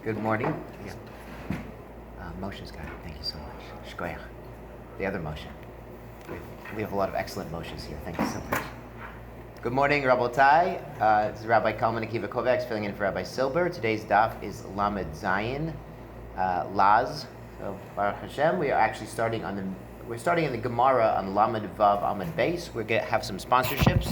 Good morning. Yeah. Moshe's got it. Thank you so much. Shkoyach. The other Moshe. We have a lot of excellent Moshes here. Thank you so much. Good morning, Rabotai. This is Rabbi Kalman Akiva Kovacs filling in for Rabbi Silber. Today's daf is Lamed Zayin, Laz. So Baruch Hashem, we are actually starting in the Gemara on Lamed Vav Amud Beis. We're going to have some sponsorships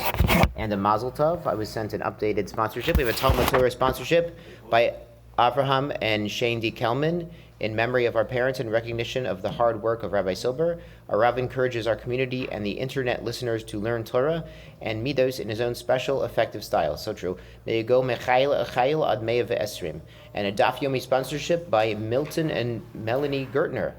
and a Mazal Tov. I was sent an updated sponsorship. We have a Talmud Torah sponsorship by Avraham and Shaindy Kelman in memory of our parents and recognition of the hard work of Rabbi Silber. Our Rav encourages our community and the internet listeners to learn Torah and midos in his own special, effective style. So true. May you go mechayil achayil ad mea ve'esrim. And a Daf Yomi sponsorship by Milton and Melanie Gertner.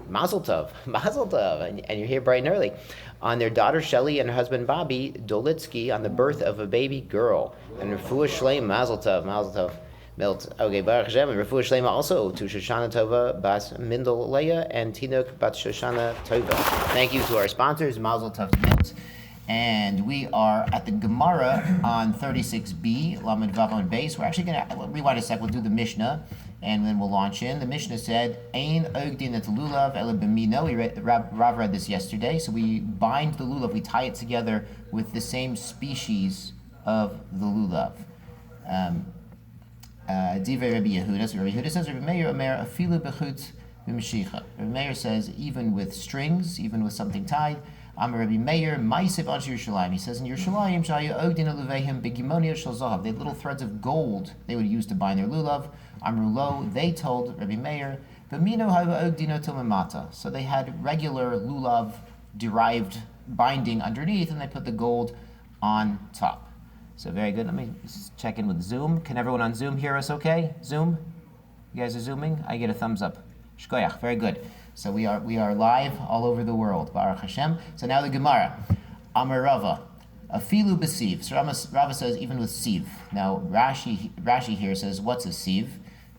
Mazal Tov. Mazal Tov. And you're here bright and early. On their daughter Shelley and her husband Bobby Dolitsky on the birth of a baby girl. And refuah shalaima. Mazal Tov. Mazal Tov. Okay, Baruch Hashem, and refuah shalaima also to Shoshana Tova bas Mindle, Leah, and Tinok bat Shoshana Tova. Thank you to our sponsors, Mazal Tov to Milt. And we are at the Gemara on 36b, Lamed Vav Amud Beis. We're actually going to rewind a sec. We'll do the Mishnah, and then we'll launch in. The Mishnah said, Ein ogdin et lulav ele b'mino. Rav read this yesterday. So we bind the lulav, we tie it together with the same species of the lulav. Divrei Rabbi Yehuda. So Rabbi Yehuda says, Rabbi Meir Omer afilu bechutz b'meshicha. Rabbi Meir says, even with strings, even with something tied. Amar Rabbi Meir ma'isiv anshe Yerushalayim. He says in Yerushalayim, shayu ogdin aluvehim begimoniyot shel zahav. They had little threads of gold they would use to bind their lulav. Amru lo. They told Rabbi Meir, b'mino hava ogdino tomamata. So they had regular lulav derived binding underneath, and they put the gold on top. So very good. Let me check in with Zoom. Can everyone on Zoom hear us okay? Zoom? You guys are Zooming? I get a thumbs up. Shkoyach. Very good. So we are live all over the world. Baruch Hashem. So now the Gemara. Amar Rava. Afilu b'siv. So Rava says even with siv. Now Rashi here says, what's a siv?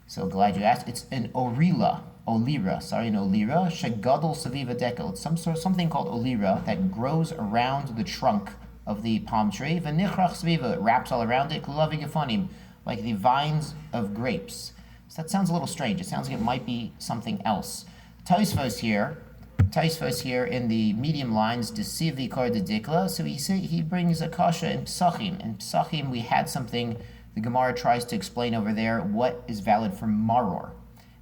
So glad you asked. It's an olira. An olira. Shegadol saviva dekel. It's something called olira that grows around the trunk of the palm tree, v'nichrach sviva, it wraps all around it, k'lavi gefanim, like the vines of grapes. So that sounds a little strange. It sounds like it might be something else. Tosfos here in the medium lines, desivi kar dedikla. So he brings a kasha in Psachim. In Psachim, we had something the Gemara tries to explain over there what is valid for maror,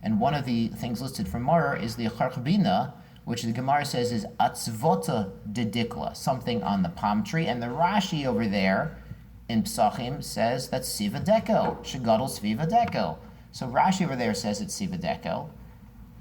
and one of the things listed for maror is the charchabina, which the Gemara says is atzvota dedikla, something on the palm tree. And the Rashi over there in Psachim says that's siva dekel, shegadol sviva dekel. So Rashi over there says it's siva dekel,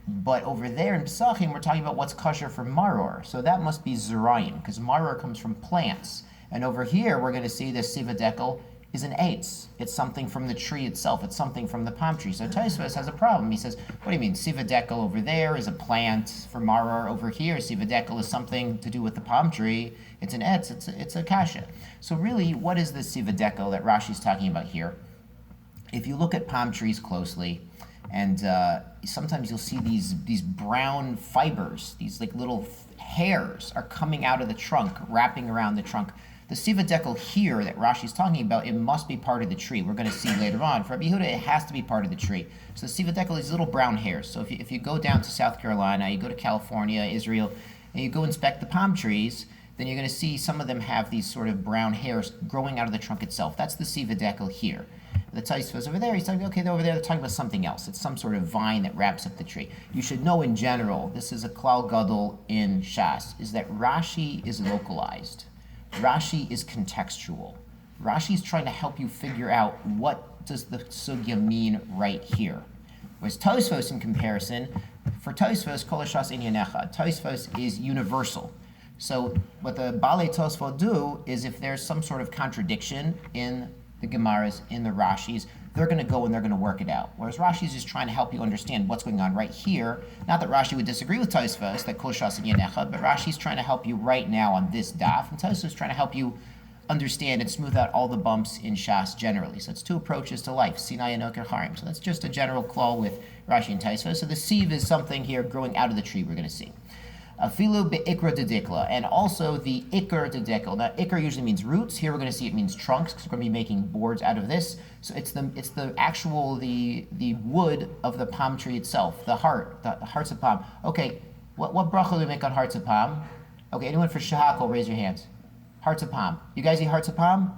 but over there in Psachim we're talking about what's kosher for maror. So that must be zerayim, because maror comes from plants. And over here we're going to see this siva dekel is an eitz. It's something from the tree itself. It's something from the palm tree. So Tosfos has a problem. He says, what do you mean? Siva dekel over there is a plant for maror. Over here, siva dekel is something to do with the palm tree. It's an etz. It's a kasha. So really, what is this siva dekel that Rashi's talking about here? If you look at palm trees closely, and sometimes you'll see these brown fibers, these like little hairs are coming out of the trunk, wrapping around the trunk. The siva dekel here that Rashi's talking about, it must be part of the tree. We're going to see later on. For Rabbi Yehuda, it has to be part of the tree. So the siva dekel is little brown hairs. So if you go down to South Carolina, you go to California, Israel, and you go inspect the palm trees, then you're going to see some of them have these sort of brown hairs growing out of the trunk itself. That's the siva dekel here. The Tosfos over there, he's talking, okay, over there they're talking about something else. It's some sort of vine that wraps up the tree. You should know in general, this is a klal gadol in Shas, is that Rashi is localized. Rashi is contextual. Rashi is trying to help you figure out what does the sugya mean right here. Whereas Tosfos, in comparison, for Tosfos, kol hashas inyan echad. Tosfos is universal. So what the Balei Tosfot do is if there's some sort of contradiction in the Gemaras, in the Rashis, they're going to go and they're going to work it out. Whereas Rashi is just trying to help you understand what's going on right here. Not that Rashi would disagree with Tosfos, that kol shas inyan echad, but Rashi's trying to help you right now on this daf, and Tosfos is trying to help you understand and smooth out all the bumps in Shas generally. So it's two approaches to life, Sinai and Oker Harim. So that's just a general claw with Rashi and Tosfos. So the sieve is something here growing out of the tree we're going to see. Afilu be'ikra dedikla, and also the ikr dedikla. Now, ikr usually means roots. Here we're going to see it means trunks, because we're going to be making boards out of this. So it's the actual the wood of the palm tree itself, the hearts of palm. Okay, what bracha do we make on hearts of palm? Okay, anyone for shahakol, raise your hands. Hearts of palm. You guys eat hearts of palm?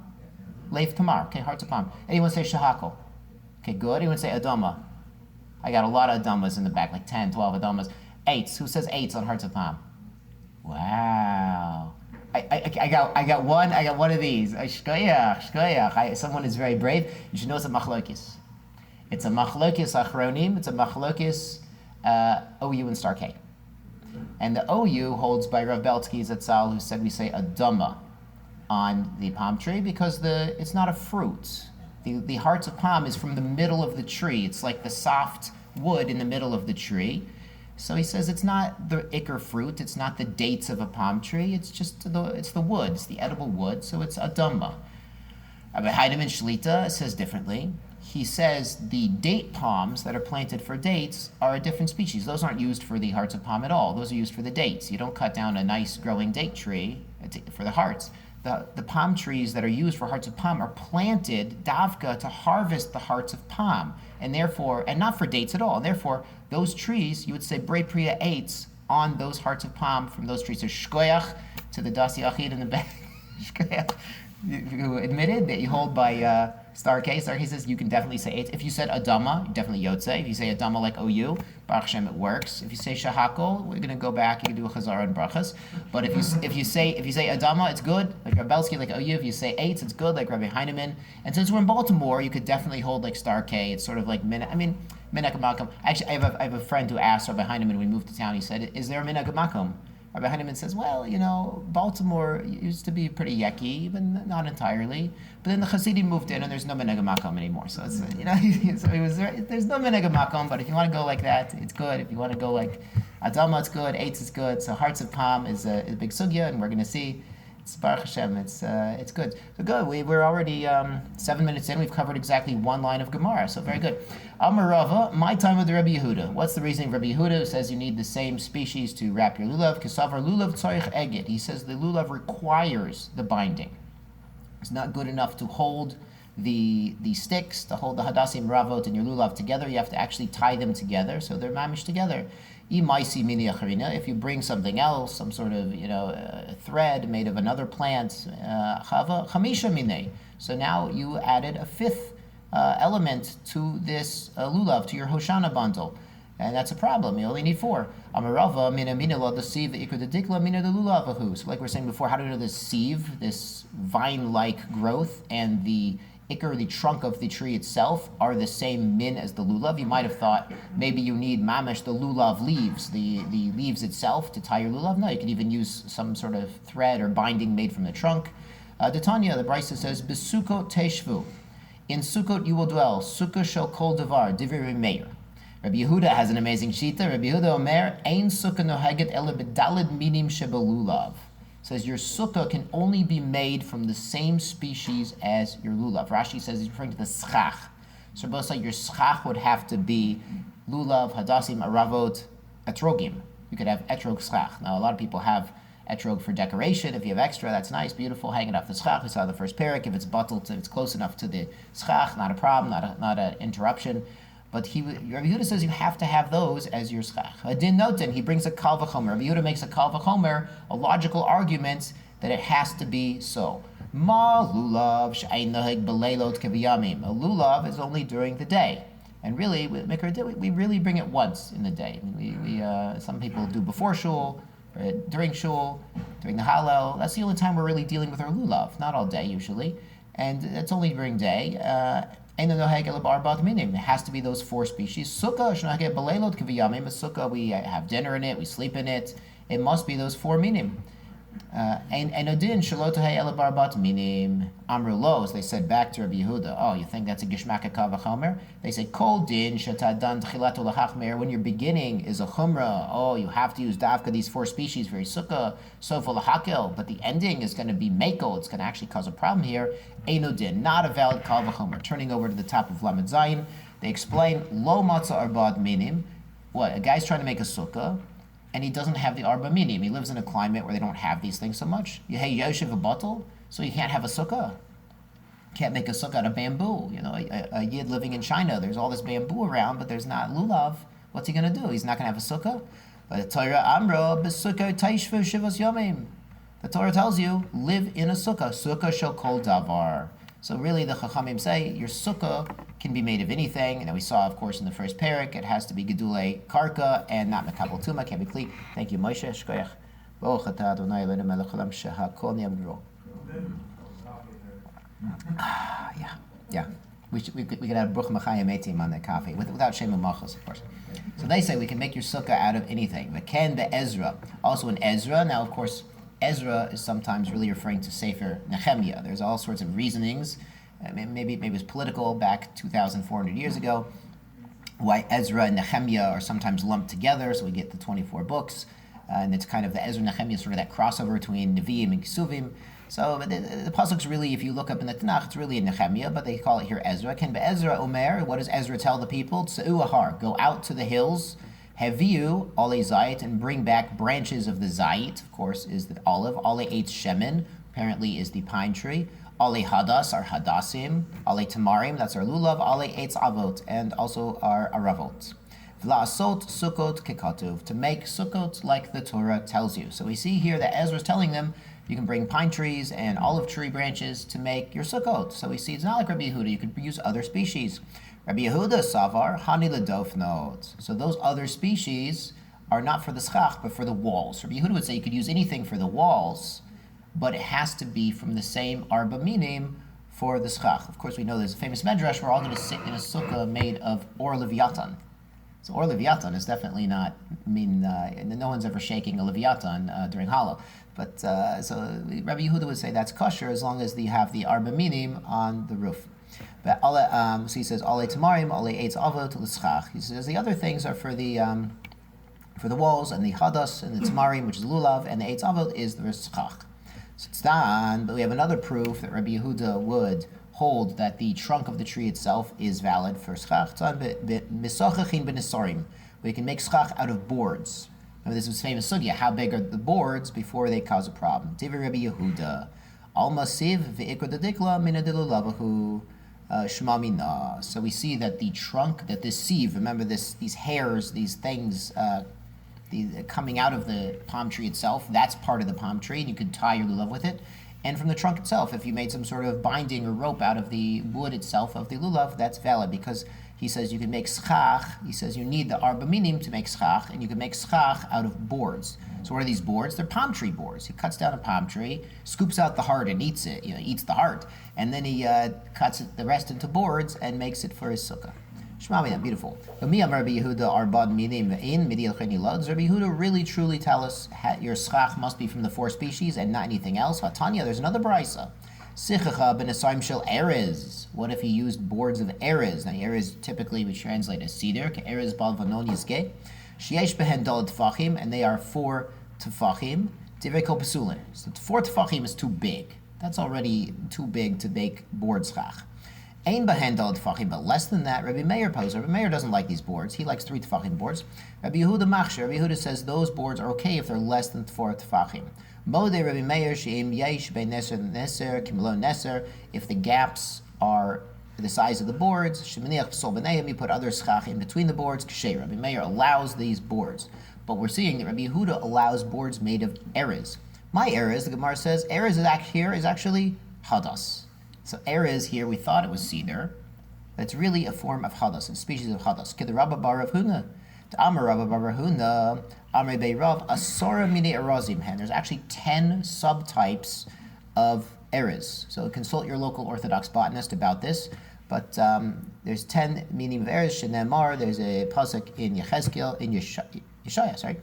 Leif tamar. Okay, hearts of palm. Anyone say shahakol? Okay, good. Anyone say adama? I got a lot of adamas in the back, like 10, 12 adamas. Eights. Who says eights on hearts of palm? Wow. I got one of these. Shkoyach. Someone is very brave. You should know it's a machlokis. It's a machlokis achronim. It's a machlokis OU and star K. And the OU holds by Rav Beltsky Zatzal, who said we say adama on the palm tree because it's not a fruit. The hearts of palm is from the middle of the tree. It's like the soft wood in the middle of the tree. So he says it's not the ikr fruit, it's not the dates of a palm tree, it's the wood, it's the edible wood, so it's adama. Rabbi Heinemann Shlita says differently. He says the date palms that are planted for dates are a different species. Those aren't used for the hearts of palm at all. Those are used for the dates. You don't cut down a nice growing date tree for the hearts. The palm trees that are used for hearts of palm are planted davka to harvest the hearts of palm, and not for dates at all. And therefore, those trees, you would say brei priya eights on those hearts of palm from those trees. So shkoyach to the dasi achid in the back. Shkoyach, who admitted that you hold by star K. Star K says you can definitely say eights. If you said adama, you definitely yotze. If you say adama like OU, Baruch Hashem, it works. If you say shahakol, we're going to go back. You can do a chazara and brachas. But if you say adama, it's good. Like Rabbi Beltsky, like OU. If you say eights, it's good. Like Rabbi Heinemann. And since we're in Baltimore, you could definitely hold like star K. It's sort of like minhag makom. Actually, I have a friend who asked Rabbi Heinemann when we moved to town. He said, "Is there a minhag makom?" Rabbi Heinemann says, well, Baltimore used to be pretty yucky, but not entirely. But then the Hasidim moved in, and there's no minhag makom anymore. So it's so he was there's no minhag makom. But if you want to go like that, it's good. If you want to go like adama, it's good. Eights is good. So hearts of palm is a big sugya, and we're going to see. It's Baruch Hashem. It's good. So good. We're already 7 minutes in. We've covered exactly one line of Gemara. So very good. Amar Rava, my time with the Rabbi Yehuda. What's the reasoning of Rabbi Yehuda, who says you need the same species to wrap your lulav? Kesavar lulav tzarich eged. He says the lulav requires the binding. It's not good enough to hold the sticks, to hold the hadasim ravot and your lulav together. You have to actually tie them together, so they're mamish together. If you bring something else, some sort of a thread made of another plant, chamisha mine. So now you added a fifth element to this lulav, to your Hoshana bundle, and that's a problem. You only need four. Amarava mina lo the sieve ikra the dikla mina the lulavahu. So like we were saying before, how do we know this sieve, this vine-like growth, and the ikr, the trunk of the tree itself, are the same min as the lulav? You might have thought maybe you need mamash, the lulav leaves, the leaves itself to tie your lulav. No, you can even use some sort of thread or binding made from the trunk. Detanya, the Brisa says, Besukot teshvu. In Sukkot you will dwell. Sukkah shel kol davar. Divrei Meir. Rabbi Yehuda has an amazing shita. Rabbi Yehuda Omer, Ein sukkah noheget ele bedalid minim shebelulav. Says your sukkah can only be made from the same species as your lulav. Rashi says he's referring to the schach. So both say your schach would have to be lulav, hadasim, aravot, etrogim. You could have etrog schach. Now a lot of people have etrog for decoration. If you have extra, that's nice, beautiful. Hang it off the schach. We saw the first parak. If it's bottled, if it's close enough to the schach, not a problem, not an interruption. But Rabbi Yehuda says you have to have those as your schach. Adin noten, he brings a kal v'chomer. Rabbi Yehuda makes a kal v'chomer, a logical argument that it has to be so. Ma lulav she'ein noheg beleilot keviyamim. A lulav is only during the day. And really, we really bring it once in the day. We some people do before shul, during shul, during the Hallel. That's the only time we're really dealing with our lulav. Not all day usually, and it's only during day. It has to be those four species. Sukkah, sukkah, we have dinner in it, we sleep in it. It must be those four minim. And odin shalotahei elabarbat minim amrulos. They said back to Rabbi Yehuda, oh, you think that's a gishmaka kavachomer? They say kol din shatadan tchilato lachachmer. When your beginning is a chumrah, oh, you have to use davka these four species for your sukkah, sofa lahakel. But the ending is going to be mako. It's going to actually cause a problem here. Einodin, not a valid kavachomer. Turning over to the top of Lamed Zayin, they explain lo matzah arbad minim. What, a guy's trying to make a sukkah. and he doesn't have the arba minim. He lives in a climate where they don't have these things so much. Hey, yoshev a bottle, so you can't have a sukkah. Can't make a sukkah out of bamboo. A yid living in China, there's all this bamboo around, but there's not lulav. What's he going to do? He's not going to have a sukkah. But the Torah amra b'sukkah taishvu shivos yomim. The Torah tells you, live in a sukkah. Sukkah shel kol davar. So really the Chachamim say, your sukkah can be made of anything. And we saw, of course, in the first parak, it has to be gedulei karka and not mekabel tuma, can't be kli. Thank you, Moshe. Shkoyach. Baruch atah Adonai Eloheinu melech haolam shehakol niyeh b'dvaro. Yeah. We could have Bruch Machayim Eitim on that coffee, without Shem Machos, of course. So they say we can make your sukkah out of anything. V'ken be'ezra. Also in Ezra, now of course, Ezra is sometimes really referring to Sefer Nehemiah. There's all sorts of reasonings. Maybe it was political back 2,400 years ago, why Ezra and Nehemiah are sometimes lumped together, so we get the 24 books. And it's kind of the Ezra and Nehemiah, sort of that crossover between Nevi'im and Kesuvim. So the pasuk's really, if you look up in the Tinok, it's really in Nehemiah, but they call it here Ezra. Ken be'ezra omer, what does Ezra tell the people? Tsa'u ahar, go out to the hills, heviu ole zayit, and bring back branches of the zayit, of course, is the olive. Ole eitz shemen, apparently is the pine tree. Ale hadas, our hadassim. Ale tamarim, that's our lulav. Ale eitz avot, and also our aravot. V'la'asot sukkot kekatuv, to make sukkot like the Torah tells you. So we see here that Ezra's telling them, you can bring pine trees and olive tree branches to make your sukkot. So we see it's not like Rabbi Yehuda. You could use other species. Rabbi Yehuda savar hani ledofnot. So those other species are not for the schach, but for the walls. Rabbi Yehuda would say you could use anything for the walls, but it has to be from the same arba minim for the schach. Of course, we know there's a famous medrash. We're all going to sit in a sukkah made of or leviatan. So or leviatan is definitely not no one's ever shaking a leviatan during Hallel. But so Rabbi Yehuda would say that's kosher as long as they have the arba minim on the roof. But so he says ale tamarim, ale eitz avot l'schach. He says the other things are for the walls, and the hadas and the tamarim, which is lulav, and the eitz avot is the schach. So it's done. But we have another proof that Rabbi Yehuda would hold that the trunk of the tree itself is valid for schach. We can make schach out of boards. Remember, this was famous sugya. How big are the boards before they cause a problem? Divi Rabbi Yehuda, al masiv ve'ikor dedikla minadilu lavahu shmamina. So we see that the trunk, that this sieve, remember these hairs, these things coming out of the palm tree itself, that's part of the palm tree, and you could tie your lulav with it. And from the trunk itself, if you made some sort of binding or rope out of the wood itself of the lulav, that's valid, because he says you can make schach. He says you need the arba minim to make schach, and you can make schach out of boards. So what are these boards? They're palm tree boards. He cuts down a palm tree, scoops out the heart and eats it. Eats the heart, and then he cuts the rest into boards and makes it for his sukkah. Shmamina, beautiful. Rabbi Yehuda arbad minim in midial chenilads. Rabbi Yehuda really truly tell us your schach must be from the 4 species and not anything else. Vatanya, there's another brisa. Succah b'nesarim shel erez. What if he used boards of erez? Now, erez typically we translate as cedar. Erez bal vanon yizge. Sheyesh behen daled tefachim, and they are 4 tefachim. Divrei kol pesulin. So 4 tefachim is too big. That's already too big to make board schach. Ein behen daled tefachim, but less than that, Rabbi Meir poses. Rabbi Meir doesn't like these boards. He likes 3 tefachim boards. Rabbi Yehuda machshir. Rabbi Yehuda says those boards are okay if they're less than 4 tefachim. Mode Rabbi Meir she'im yesh bein neser neser kimlo neser. If the gaps are the size of the boards, sheminiach p'sol b'neihem, you put other schach in between the boards. Kshay. Rabbi Meir allows these boards, but we're seeing that Rabbi Yehuda allows boards made of erez. My erez, the Gemara says, erez is actually hadas. So erez here, we thought it was cedar, but it's really a form of hadas, a species of hadas. Kid Rabba bar Rav Huna, to Amar Rabba bar Rav Huna, Amar Bei Rav, Asora mine erazim. And there's actually 10 subtypes of erez. So consult your local Orthodox botanist about this. But there's 10 meaning of erez. Shenemar, there's a pasuk in Yechezkel, in Yeshaya, sorry.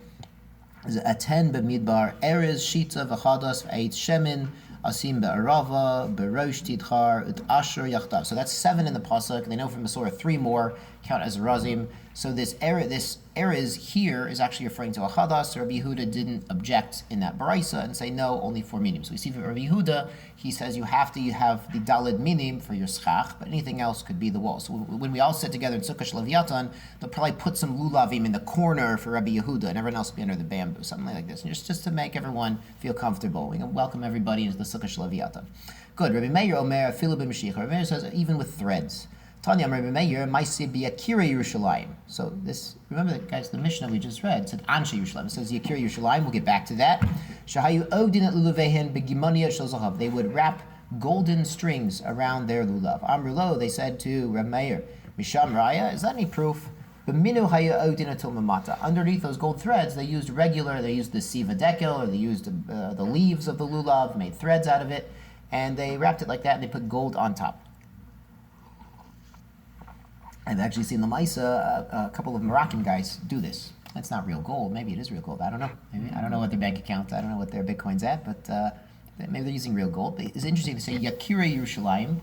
There's a 10 b'midbar erez shita v'chadas v'eit shemin asim be'arava be'rosh tidchar ut asher yachdav. So that's 7 in the pasuk. They know from the surah 3 more count as razim. So this erez here is actually referring to a chadas. Rabbi Yehuda didn't object in that baraisa and say no, only 4 minim. So we see from Rabbi Yehuda, he says you have the daled minim for your schach, but anything else could be the wall. So when we all sit together in Sukkah Shleviatan, they'll probably put some lulavim in the corner for Rabbi Yehuda, and everyone else will be under the bamboo, something like this, and just to make everyone feel comfortable. We can welcome everybody into the Sukkah Shleviatan. Good. Rabbi Meir Omer Afilu b'Mashiach. Rabbi Meir says even with threads. Tanya Rabbi Meir Maisi b'Yakira Yerushalayim. So this, remember that, guys, the Mishnah we just read said Anshe Yerushalayim. It says Yakira Yerushalayim. We'll get back to that. Shahayu Odin at luluvehen b'Gimonia Shel Zahav. They would wrap golden strings around their lulav. Amrulo, they said to Rabbi Meir, Misham Raya, is that any proof? B'Minu Haya Odin atil mamata. Underneath those gold threads, they used the siva dekel, or they used the leaves of the lulav, made threads out of it, and they wrapped it like that, and they put gold on top. I've actually seen the Maisa, a couple of Moroccan guys do this. That's not real gold. Maybe it is real gold. I don't know. Maybe I don't know what their bank account. I don't know what their Bitcoin's at, but maybe they're using real gold. But it's interesting to say Yakira Yerushalayim.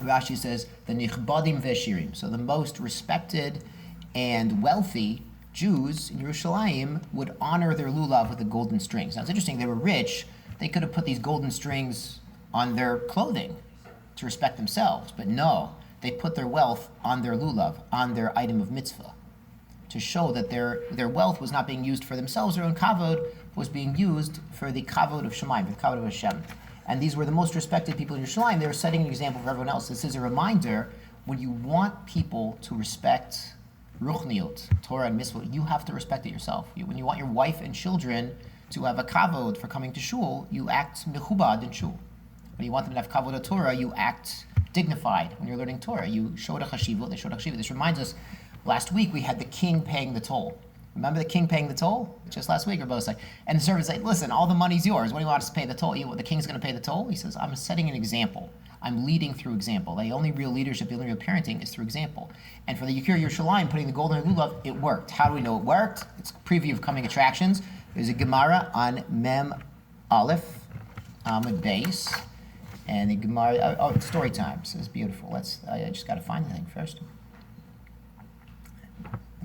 Rashi says the Nichbadim Veshirim. So the most respected and wealthy Jews in Yerushalayim would honor their lulav with the golden strings. Now it's interesting. They were rich. They could have put these golden strings on their clothing to respect themselves, but no. They put their wealth on their lulav, on their item of mitzvah, to show that their wealth was not being used for themselves, their own kavod, was being used for the kavod of Shemaim, the kavod of Hashem. And these were the most respected people in Yerushalayim. They were setting an example for everyone else. This is a reminder, when you want people to respect ruchniot, Torah and mitzvah, you have to respect it yourself. When you want your wife and children to have a kavod for coming to shul, you act mechubad in shul. When you want them to have kavod of Torah, you act dignified when you're learning Torah. You show it a chashivah, they show it a chashivah. This reminds us, last week we had the king paying the toll. Remember the king paying the toll? Just last week, or both like, and the servant's like, listen, all the money's yours. What do you want us to pay the toll? The king's going to pay the toll? He says, I'm setting an example. I'm leading through example. The only real leadership, the only real parenting is through example. And for the Yakir Yerushalayim, putting the gold in lulav, it worked. How do we know it worked? It's a preview of coming attractions. There's a Gemara on Mem Aleph, Amud Beis. And the Gemara, story time. So it's beautiful. I just got to find the thing first.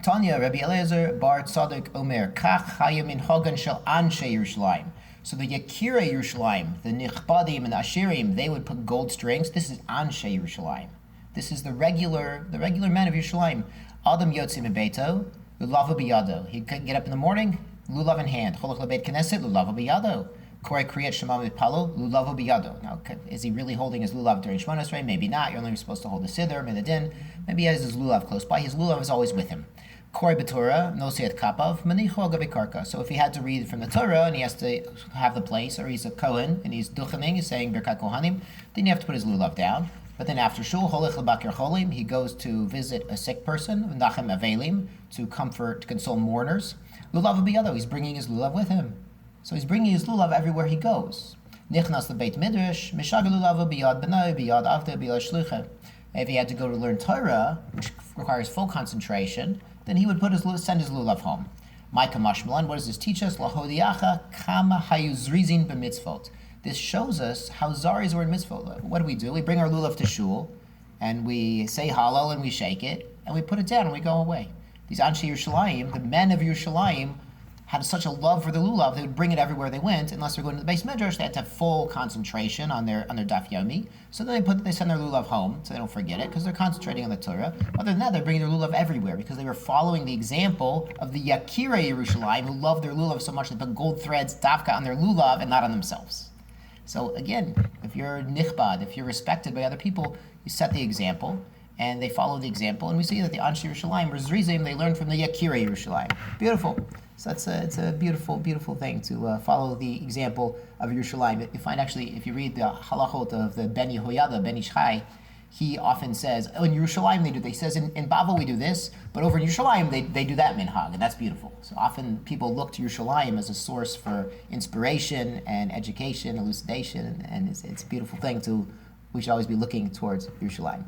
Tanya, Rabbi Eliezer Bar Tzadok Omer, Kach Chaya Min Hogan Shel Anshe Yerushalayim. So the Yakira Yerushalayim, the Nichbadim and the Ashirim, they would put gold strings. This is Anshe Yerushalayim. This is the regular men of Yerushalayim. Adam Yotzim Beito, Lulav Biyado. He'd get up in the morning, lulav in hand. Cholach Lebeit Knesset, Lulav Biyado. Korei Kriyat Shema Mitpalo, Lulav Biyado. Now, is he really holding his lulav during Shemona Esrei? Maybe not. You're only supposed to hold the Siddur, Midadin. Maybe he has his lulav close by. His lulav is always with him. Korei B'Torah, Nosiat Kapav, Manicho Agabe Karka. So if he had to read from the Torah and he has to have the place, or he's a Kohen and he's duchening, he's saying Birkat Kohanim, then you have to put his lulav down. But then after shul, Holech L'Bakir Cholim, he goes to visit a sick person, Nachem Avelim, to console mourners. Lulav Biyado, he's bringing his lulav with him. So he's bringing his lulav everywhere he goes. Nichnas the Beit Midrash, Mishag lulav biyad benay biyad avde biyad shluchem. If he had to go to learn Torah, which requires full concentration, then he would send his lulav home. Micah Mashmalan, what does this teach us? Lahodiacha kama hayuzrizin b'mitzvot. This shows us how zaris were in mitzvot. What do? We bring our lulav to shul, and we say halal, and we shake it, and we put it down, and we go away. These Anshe Yerushalayim, the men of Yerushalayim, had such a love for the lulav, they would bring it everywhere they went. Unless they're going to the base medrash, they had to have full concentration on their Daf Yomi. So then they send their lulav home, so they don't forget it, because they're concentrating on the Torah. Other than that, they're bringing their lulav everywhere, because they were following the example of the Yakira Yerushalayim, who loved their lulav so much they put gold threads, dafka, on their lulav and not on themselves. So again, if you're nichbad, if you're respected by other people, you set the example, and they follow the example, and we see that the Anshe Yerushalayim, Rizrizim, they learned from the Yakira Yerushalayim. Beautiful. So it's a beautiful, beautiful thing to follow the example of Yerushalayim. You find actually, if you read the halachot of the Ben Yehoyada, Ben Ishchai, he often says, in Yerushalayim they do. He says, in Bavel we do this, but over in Yerushalayim they do that minhag, and that's beautiful. So often people look to Yerushalayim as a source for inspiration and education, elucidation, and it's a beautiful thing we should always be looking towards Yerushalayim.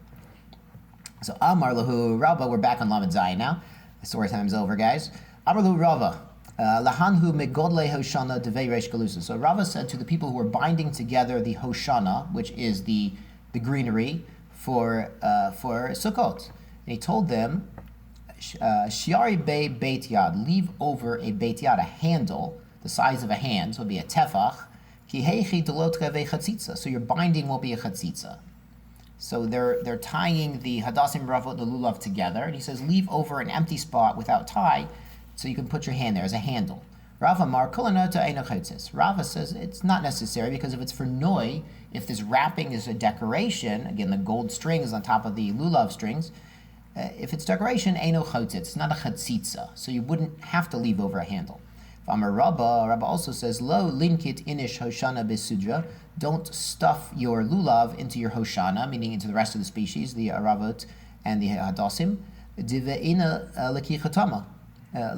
So Amar Lahu Rabba, we're back on Lamed Zayin now. The story time's over, guys. Amar Lahu Rava, Lahanhu Megodle Hoshana Devei Reish Galusa. So Rava said to the people who were binding together the Hoshana, which is the greenery for Sukkot, and he told them, Shiari be beit yad, leave over a beit yad, a handle, the size of a hand, so it'll be a tefach. Ki heichi delot kavei chatzitza, so your binding will be a chatzitza. So they're tying the hadasim ravot, the lulav together, and he says leave over an empty spot without tie, so you can put your hand there as a handle. Rava Mar Kolanota Einochotzis. Rava says it's not necessary because if it's for noi, if this wrapping is a decoration, again the gold string is on top of the lulav strings, if it's decoration, Einochotzis, it's not a chatzitza, so you wouldn't have to leave over a handle. Amar Rabba also says, Lo linkit inish Shoshana besudra, don't stuff your lulav into your Hoshana, meaning into the rest of the species, the aravot and the hadasim, dive'ina lekichatama. I'm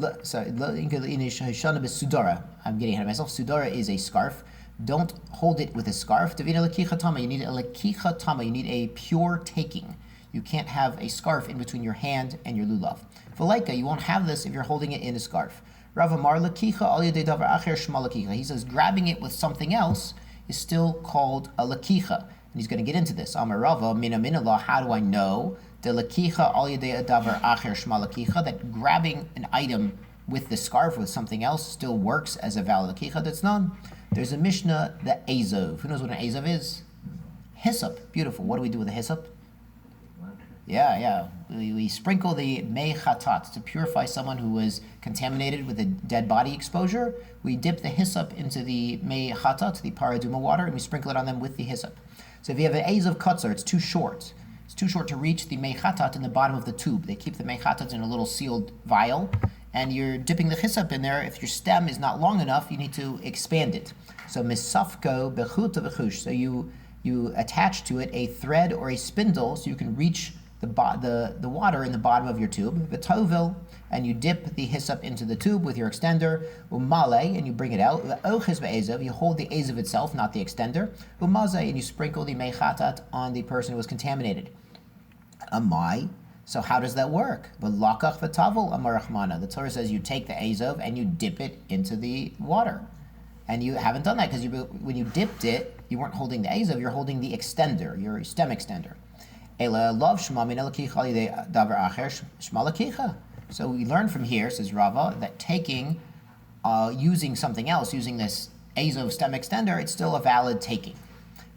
getting ahead of myself. Sudara is a scarf. Don't hold it with a scarf. You need a lekichatama. You need a pure taking. You can't have a scarf in between your hand and your lulav. V'leika, you won't have this if you're holding it in a scarf. Rav Amar lekicha al yedei davar acher shma lekicha. He says grabbing it with something else is still called a lekicha. And he's going to get into this. Amar Rava, mina minallah, how do I know? That grabbing an item with the scarf with something else still works as a valid lekicha. That's known. There's a Mishnah, the Azov. Who knows what an Azov is? Hyssop. Beautiful. What do we do with a hyssop? Yeah. We sprinkle the mei chatat to purify someone who was contaminated with a dead body exposure. We dip the hyssop into the mei chatat, the paraduma water, and we sprinkle it on them with the hyssop. So if you have an Azov kutzer, it's too short. It's too short to reach the mechatat in the bottom of the tube. They keep the mechatat in a little sealed vial, and you're dipping the hyssop in there. If your stem is not long enough, you need to expand it. So misafko bechut v'chush. So you attach to it a thread or a spindle so you can reach the water in the bottom of your tube. V'tovil, and you dip the hyssop into the tube with your extender. Umale, and you bring it out. V'oches be'ezav, you hold the ezav itself, not the extender. Umaze, and you sprinkle the mechatat on the person who was contaminated. Amai, so how does that work? V'lakach v'tavol amarachmana. The Torah says you take the ezav and you dip it into the water. And you haven't done that because when you dipped it, you weren't holding the ezav, you're holding the extender, your stem extender. So we learn from here, says Rava, that taking, using something else, using this Azov stem extender, it's still a valid taking.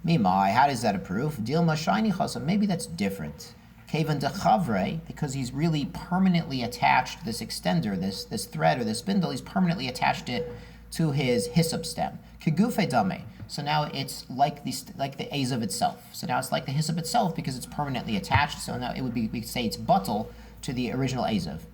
Mimai, how does that approve? Dilma shiny chasa, maybe that's different. Kavan de chavre, because he's really permanently attached this extender, this thread or this spindle, he's permanently attached it to his hyssop stem. Kigufe dame. So now it's like the Azov itself. So now it's like the hyssop itself because it's permanently attached. So now it would be, we could say it's buttle to the original Azov.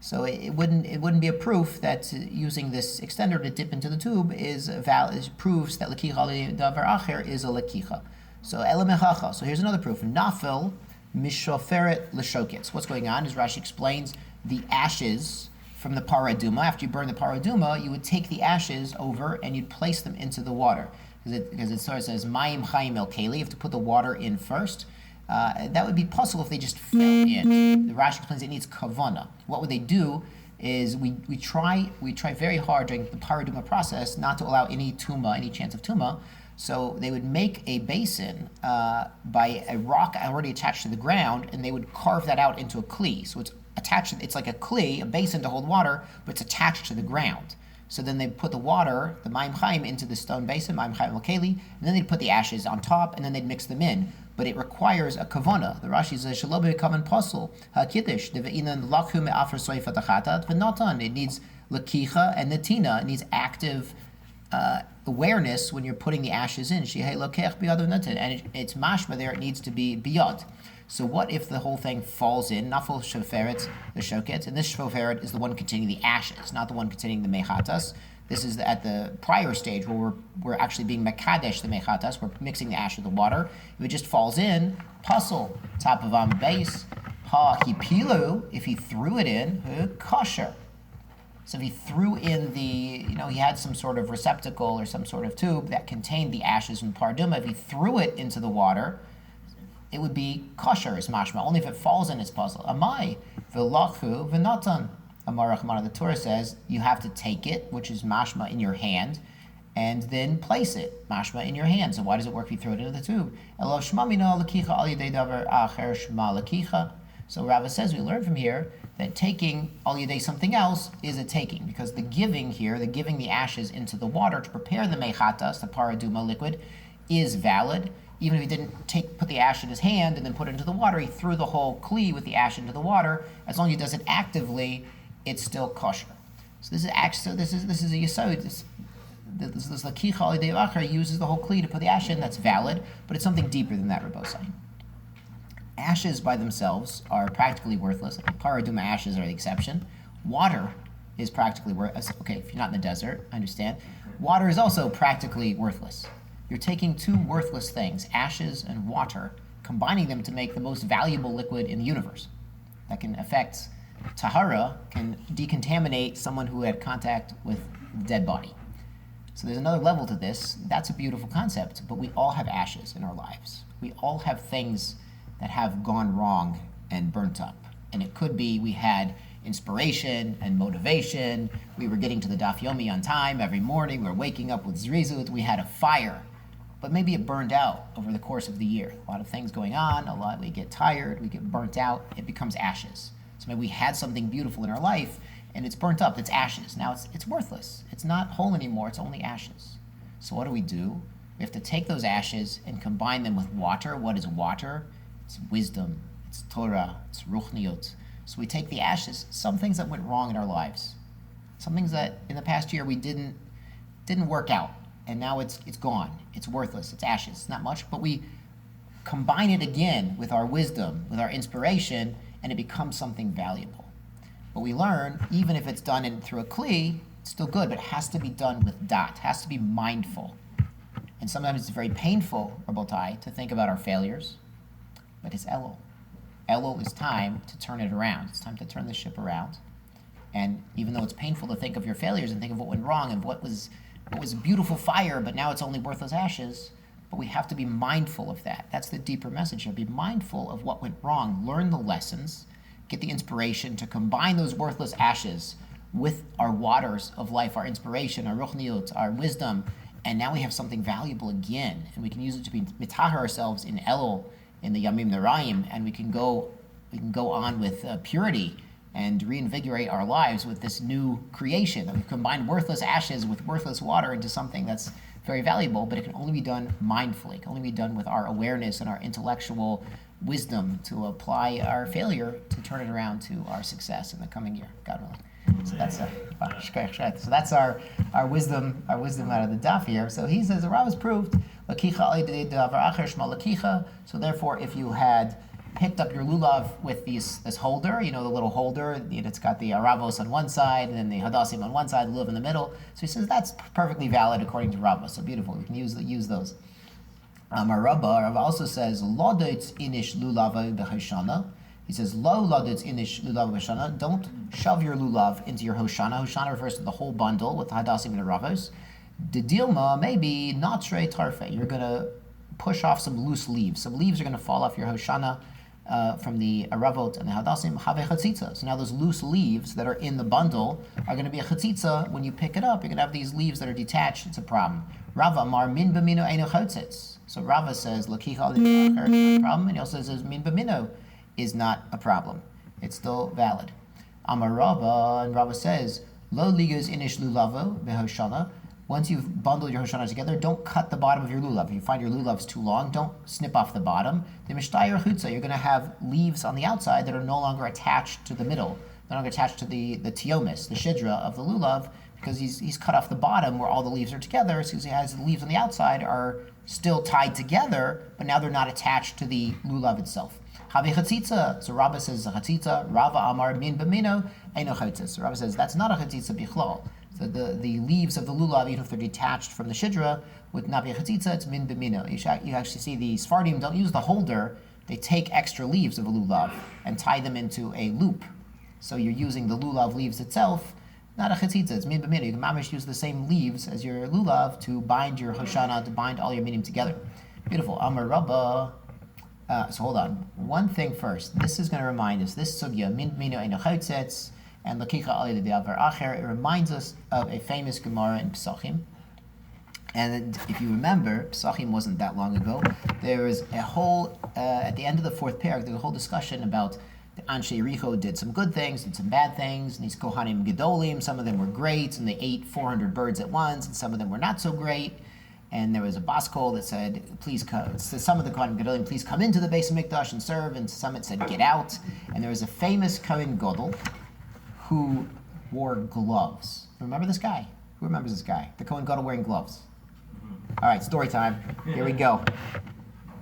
So it wouldn't be a proof that using this extender to dip into the tube is valid. Proves that lekicha davar acher is a lekicha. So elamechacha. So here's another proof. Nafil mishoferet l'shoketz. What's going on? As Rashi explains, the ashes from the paraduma. After you burn the paraduma, you would take the ashes over and you'd place them into the water. Because it sort of says, Mayim Chaim El Keli, you have to put the water in first. That would be possible if they just fell in. The Rashi explains it needs kavana. What would they do is we try very hard during the paraduma process not to allow any chance of tuma. So they would make a basin by a rock already attached to the ground, and they would carve that out into a kli. So it's attached. It's like a kli, a basin to hold water, but it's attached to the ground. So then they put the water, the Mayim Chaim, into the stone basin, Mayim Chaim L'Keli, and then they'd put the ashes on top, and then they'd mix them in. But it requires a kavana. The Rashi says, Shelo be'kavan pasul, ha'kiddush, deve'inan lachu me'afar soifa tachatat, v'natan. It needs lakicha and natina. It needs active awareness when you're putting the ashes in. Shehei lokech biyad v'natan. And it's mashma there, it needs to be biyad. So what if the whole thing falls in? Nafal shoferet, the shoket, and this shoferet is the one containing the ashes, not the one containing the mechatas. This is at the prior stage where we're actually being mekadesh the mechatas. We're mixing the ash with the water. If it just falls in, puzzle, top of on base, ha hipilu, if he threw it in, kosher. So if he threw in he had some sort of receptacle or some sort of tube that contained the ashes from paraduma. If he threw it into the water, it would be kosher as mashma. Only if it falls in its puzzle. Amai v'lachu v'natan. Amar Rachmana, the Torah says you have to take it, which is mashma, in your hand, and then place it, mashma, in your hand. So why does it work if you throw it into the tube? So Rava says we learn from here that taking al yedei something else is a taking, because the giving here, the giving the ashes into the water to prepare the mechatas, the paraduma liquid, is valid. Even if he didn't put the ash in his hand and then put it into the water, he threw the whole kli with the ash into the water. As long as he does it actively, it's still kosher. So this is actually this is a yesod. This lakicha al yedei acher uses the whole kli to put the ash in. That's valid, but it's something deeper than that, Rabbosai. Ashes by themselves are practically worthless. Paraduma ashes are the exception. Water is practically worthless. Okay, if you're not in the desert, I understand. Water is also practically worthless. You're taking two worthless things, ashes and water, combining them to make the most valuable liquid in the universe. That can affect tahara, can decontaminate someone who had contact with the dead body. So there's another level to this. That's a beautiful concept, but we all have ashes in our lives. We all have things that have gone wrong and burnt up. And it could be we had inspiration and motivation. We were getting to the Daf Yomi on time every morning. We were waking up with zrizut. We had a fire. But maybe it burned out over the course of the year. A lot of things going on. We get tired. We get burnt out. It becomes ashes. So maybe we had something beautiful in our life and it's burnt up. It's ashes. Now it's worthless. It's not whole anymore. It's only ashes. So what do? We have to take those ashes and combine them with water. What is water? It's wisdom, it's Torah, it's ruchniut. So we take the ashes, some things that went wrong in our lives, some things that in the past year we didn't work out, and now it's gone, it's worthless, it's ashes, it's not much, but we combine it again with our wisdom, with our inspiration, and it becomes something valuable. But we learn, even if it's done through a kli, it's still good, but it has to be done with dat, has to be mindful. And sometimes it's very painful, Rabotai, to think about our failures. But it's Elul. Elul is time to turn it around. It's time to turn the ship around. And even though it's painful to think of your failures and think of what went wrong and what was a beautiful fire, but now it's only worthless ashes, but we have to be mindful of that. That's the deeper message here. Be mindful of what went wrong. Learn the lessons. Get the inspiration to combine those worthless ashes with our waters of life, our inspiration, our ruchniut, our wisdom, and now we have something valuable again, and we can use it to be mitahar ourselves in Elul, in the Yamim Naraim, and we can go on with purity and reinvigorate our lives with this new creation. That we've combined worthless ashes with worthless water into something that's very valuable, but it can only be done mindfully. It can only be done with our awareness and our intellectual wisdom to apply our failure to turn it around to our success in the coming year, God willing. So that's our wisdom out of the daf here. So he says the Rav has proved. So therefore, if you had picked up your lulav with this holder, the little holder, it's got the aravos on one side and then the hadassim on one side, the lulav in the middle. So he says that's perfectly valid according to Rav. So beautiful. We can use those. Rav also says lodetz inish lulav b'hoshana. He says lo lodetz inish lulav b'hoshana. Don't shove your lulav into your hoshana. Hoshana refers to the whole bundle with the hadassim and the aravos. The dilma maybe not shrei tarfe. You're going to push off some loose leaves. Some leaves are going to fall off your hoshana from the aravot and the hadassim. Have chatzitza. So now those loose leaves that are in the bundle are going to be a chatzitza. When you pick it up, you're going to have these leaves that are detached. It's a problem. Rava amar min b'mino eino chotzitz. So Rava says lakicha al problem, and he also says min b'mino is not a problem. It's still valid. Amar Rava, and Rava says lo ligas inish lulavo behoshana. Once you've bundled your Hoshana together, don't cut the bottom of your lulav. If you find your lulav's too long, don't snip off the bottom. The mishtayir chutza, you're going to have leaves on the outside that are no longer attached to the middle. They're not longer attached to the tiomis, the shidra of the lulav, because he's cut off the bottom where all the leaves are together. So he has the leaves on the outside are still tied together, but now they're not attached to the lulav itself. Have chatzitza. So Rabba says a chatzitza. Rava amar min b'mino eino chatzitza. So Rabba says that's not a chatzitza bichlal. So the leaves of the lulav, even if they're detached from the shidra, with nabi chatzitza, it's min b'mino. You actually see the Sfardim don't use the holder. They take extra leaves of a lulav and tie them into a loop. So you're using the lulav leaves itself, not a chatzitza. It's min b'mino. You can mamish use the same leaves as your lulav to bind your hoshana, to bind all your minim together. Beautiful. Amar Rabba. So hold on. One thing first. This is going to remind us. This sugya min b'mino eino chatzitz. And lakicha al yedei avar acher, it reminds us of a famous Gemara in Pesachim. And if you remember, Pesachim wasn't that long ago. There was a whole, at the end of the fourth parak, there was a whole discussion about The Anshe Yericho did some good things, did some bad things, and these Kohanim Gedolim, some of them were great, and they ate 400 birds at once, and some of them were not so great. And there was a baskol that said, please come, so some of the Kohanim Gedolim, please come into the base of Mikdash and serve, and some it said, get out. And there was a famous Kohen Gadol who wore gloves. Remember this guy? Who remembers this guy? The Kohen Gadol wearing gloves. All right, story time. Here we go.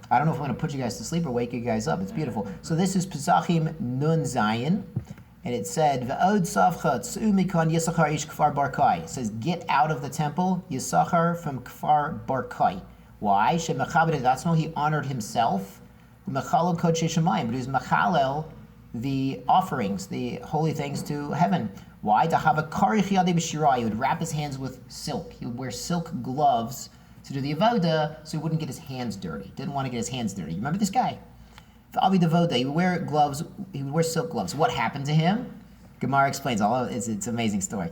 I don't know if I'm going to put you guys to sleep or wake you guys up. It's beautiful. So this is Pesachim Nun Zayin, and it said, V'od Savcha Tz'u Mikon Yisachar Ish Kfar Barkai. It says, get out of the temple, Yisachar from Kfar Barkai. Why? Shemachabed Datzmo, he honored himself. Mechalel Kodesh Shemayim, but he was Mechalel, the offerings, the holy things to heaven. Why? To have a Karich Yadei B'Shirah, he would wrap his hands with silk. He would wear silk gloves to do the avoda, so he wouldn't get his hands dirty. Didn't want to get his hands dirty. You remember this guy? The Abi Devoda, he would wear gloves. He would wear silk gloves. What happened to him? Gemara explains all of it. It's an amazing story.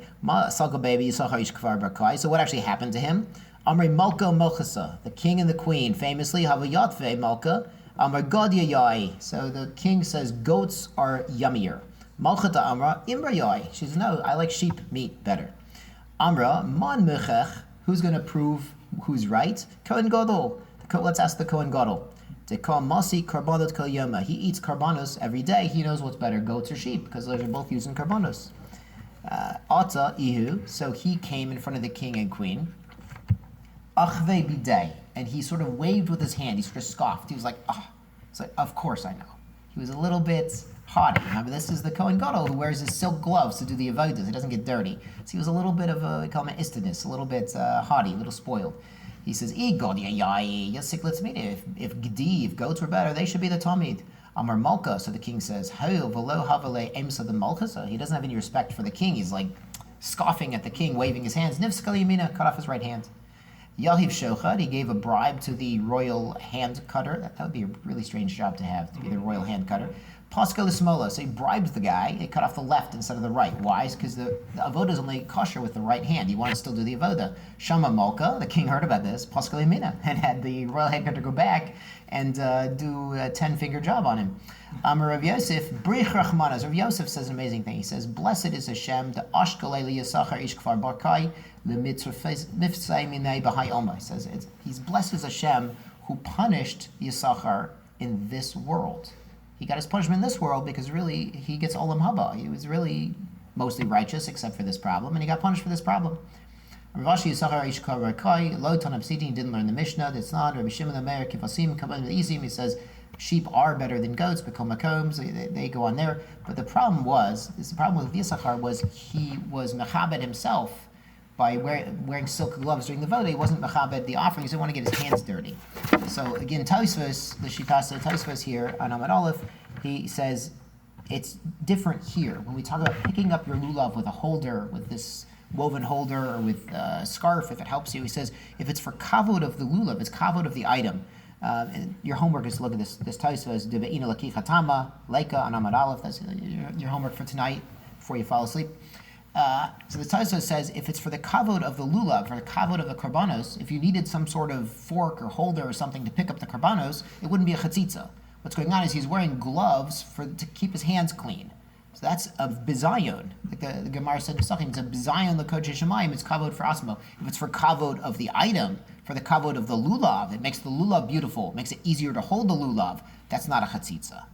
So what actually happened to him? Amri Malka Mochasa, the king and the queen, famously Havayatve Malka. Amar Godya Yai. So the king says goats are yummier. Malchata Amra Imra Yai. She says no, I like sheep meat better. Amra Man Mechech. Who's going to prove who's right? Kohen Gadol. Let's ask the Kohen Gadol. He eats karbanos every day. He knows what's better, goats or sheep, because those are both using karbanos. Ata ihu. So he came in front of the king and queen. Achve bidei, and he sort of waved with his hand. He sort of scoffed. He was like, "Ah." It's like, "Of course I know." He was a little bit haughty. Remember, this is the Kohen Gadol who wears his silk gloves to do the avodas. It doesn't get dirty. So he was a little bit of a, we call him istidus, a little bit haughty, a little spoiled. He says, if goats were better, they should be the Talmid. Amar Malka, so the king says, he doesn't have any respect for the king. He's like scoffing at the king, waving his hands. Nifskal Yamina, cut off his right hand. Yahiv Shochad, he gave a bribe to the royal hand cutter. That would be a really strange job to have, to be the royal hand cutter. Paschal Ismola, so he bribed the guy, he cut off the left instead of the right. Why? Because the avoda is only kosher with the right hand. He wanted to still do the avoda. Shama Malka, the king heard about this, Paschal Yamina, and had the royal hand cutter go back and do a 10-finger job on him. Amar Rav Yosef, Brich Rachmanas. Rav Yosef says an amazing thing. He says, blessed is Hashem, the Ashkalei Yisachar Ish Kfar Barkai, the Mifsai Minei Bahai Oma. He says, he's blessed as Hashem who punished Yisachar in this world. He got his punishment in this world because really he gets olam haba. He was really mostly righteous except for this problem, and he got punished for this problem. Ravashi Yisachar Ish Kfar Barkai, Lo Tanab Siti, he didn't learn the Mishnah. That's not Rabbi Shimon Amer Kifasim Kabbalah Izim. He says sheep are better than goats, become makoms, they go on there. But the problem with Yisachar was he was mechabed himself by wearing silk gloves during the voda. He wasn't mechabed the offerings. He didn't want to get his hands dirty. So again, Tosfos, the Shitasa Tosfos here on Amud Aleph, he says it's different here. When we talk about picking up your lulav with a holder, with this woven holder, or with a scarf, if it helps you, he says if it's for kavod of the lulav, it's kavod of the item. And your homework is to look at this Tosfos, Debe'ina Laki Chatama, Leika on Amud Aleph. That's your homework for tonight before you fall asleep. So the Tosfos says if it's for the kavod of the lulav, for the kavod of the karbanos, if you needed some sort of fork or holder or something to pick up the karbanos, it wouldn't be a chatzitza. What's going on is he's wearing gloves to keep his hands clean. So that's a bizayon. Like the Gemara said in Succah, it's a bizayon l'kodesh shemayim, it's kavod for asmo. If it's for kavod of the item, for the kavod of the lulav, it makes the lulav beautiful, it makes it easier to hold the lulav, that's not a chatzitza.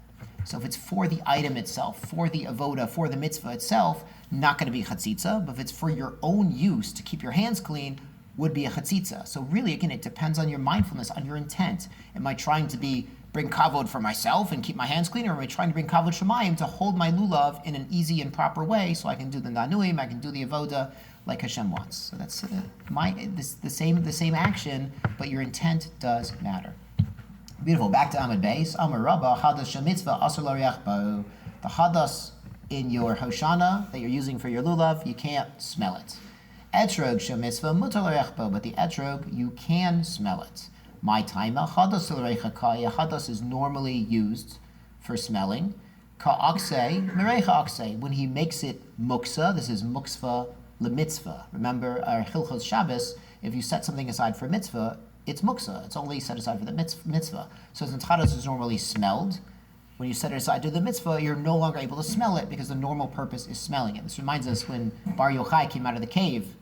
So if it's for the item itself, for the avoda, for the mitzvah itself, not going to be chatzitza, but if it's for your own use, to keep your hands clean, would be a chatzitza. So really, again, it depends on your mindfulness, on your intent. Am I trying to bring kavod for myself and keep my hands clean, or am I trying to bring kavod shemayim to hold my lulav in an easy and proper way so I can do the nanuim, I can do the avoda like Hashem wants. So that's the same action, but your intent does matter. Beautiful. Back to Amud Beis. Amar Rabba Hadas Shemitzvah Asur L'Riach Bo. The hadas in your Hoshana that you're using for your lulav, you can't smell it. Etrog Shemitzvah Mutar L'Riach Bo. But the etrog, you can smell it. My taima Hadas L'Reicha Kaya. Hadas is normally used for smelling. Ka'aksei Mereicha Aksei. When he makes it muksa, this is muksva l'mitzvah. Remember our Hilchos Shabbos. If you set something aside for mitzvah, it's muksa. It's only set aside for the mitzvah. So since chadas is normally smelled, when you set it aside to the mitzvah, you're no longer able to smell it because the normal purpose is smelling it. This reminds us when Bar Yochai came out of the cave,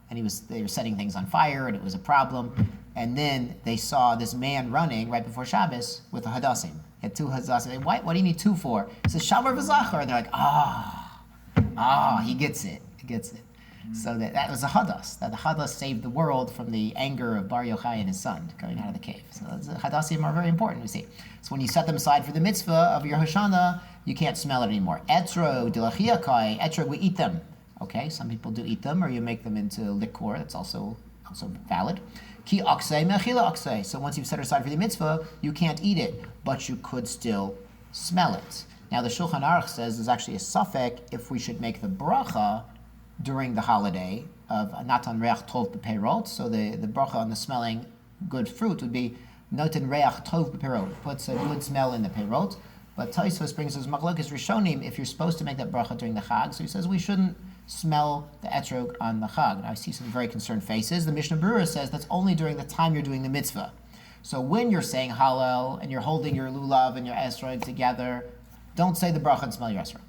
and they were setting things on fire, and it was a problem. And then they saw this man running right before Shabbos with a hadassim. He had 2 hadassim. What do you need 2 for? He says, Shamar v'zachar. And they're like, he gets it. He gets it. So that was a hadas. That the hadas saved the world from the anger of Bar Yochai and his son coming out of the cave. So hadassim are very important, we see. So when you set them aside for the mitzvah of your Hoshana, you can't smell it anymore. Etrog, dilachiakai, etrog, we eat them. Okay, some people do eat them, or you make them into liquor. That's also valid. Ki aksei mechila aksei. So once you've set it aside for the mitzvah, you can't eat it, but you could still smell it. Now the Shulchan Aruch says there's actually a suffix if we should make the bracha during the holiday of natan reach tov b'peirot. So the bracha on the smelling good fruit would be natan reach tov b'peirot. It puts a good smell in the peirot. But Tosfos brings us machlokes rishonim if you're supposed to make that bracha during the Chag. So he says we shouldn't smell the etrog on the Chag. Now I see some very concerned faces. The Mishnah Berurah says that's only during the time you're doing the mitzvah. So when you're saying Hallel and you're holding your lulav and your esrog together, don't say the bracha and smell your esrog.